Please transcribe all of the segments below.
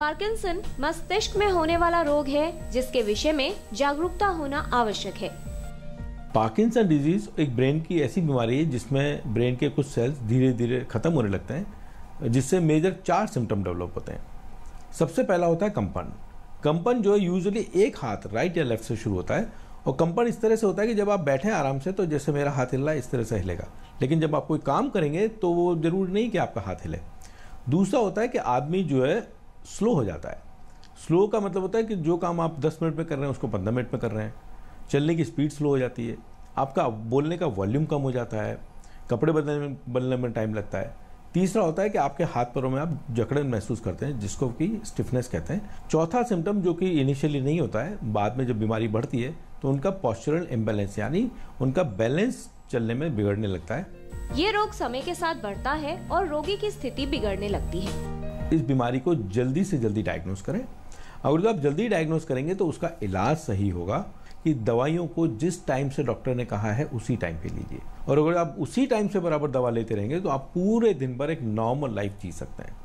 Parkinson मस्तिष्क में होने वाला रोग है जिसके विषय में जागरूकता होना आवश्यक है। पार्किंसन डिजीज एक ब्रेन की ऐसी बीमारी है जिसमें ब्रेन के कुछ सेल्स धीरे धीरे खत्म होने लगते हैं, जिससे मेजर 4 सिम्टम डेवलप होते हैं। सबसे पहला होता है कंपन। कंपन जो है यूजुअली एक हाथ राइट या लेफ्ट से शुरू होता है और कंपन इस तरह से होता है कि जब आप बैठे हैं आराम से तो जैसे मेरा हाथ हिल रहा है इस तरह से हिलेगा, लेकिन जब आप कोई काम करेंगे तो वो जरूरी नहीं कि आपका हाथ हिले। दूसरा होता है कि आदमी जो है स्लो हो जाता है। स्लो का मतलब होता है कि जो काम आप 10 मिनट में कर रहे हैं उसको 15 मिनट में कर रहे हैं। चलने की स्पीड स्लो हो जाती है, आपका बोलने का वॉल्यूम कम हो जाता है, कपड़े बदलने में टाइम लगता है। तीसरा होता है कि आपके हाथ पैरों में आप जकड़न महसूस करते हैं, जिसको कि स्टिफनेस कहते हैं। चौथा सिम्टम जो कि इनिशियली नहीं होता है, बाद में जब बीमारी बढ़ती है तो उनका पोस्चरल इम्बैलेंस यानी उनका बैलेंस चलने में बिगड़ने लगता है। ये रोग समय के साथ बढ़ता है और रोगी की स्थिति बिगड़ने लगती है। इस बीमारी को जल्दी से जल्दी डायग्नोस करें। अगर जो आप जल्दी डायग्नोस करेंगे तो उसका इलाज सही होगा कि दवाइयों को जिस टाइम से डॉक्टर ने कहा है उसी टाइम पे लीजिए, और अगर आप उसी टाइम से बराबर दवा लेते रहेंगे तो आप पूरे दिन भर एक नॉर्मल लाइफ जी सकते हैं।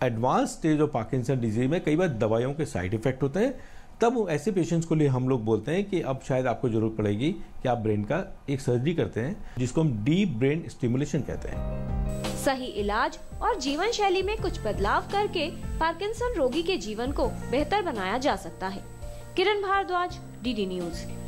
Advance stage of Parkinson disease में कई बार दवाइयों के साइड इफेक्ट होते हैं, तब ऐसे पेशेंट्स को लिए हम लोग बोलते हैं कि अब शायद आपको जरूरत पड़ेगी कि आप ब्रेन का एक सर्जरी करते हैं, जिसको हम डीप ब्रेन स्टिमुलेशन कहते हैं। सही इलाज और जीवन शैली में कुछ बदलाव करके पार्किंसन रोगी के जीवन को बेहतर बनाया जा सकता है। किरण भारद्वाज, डीडी न्यूज।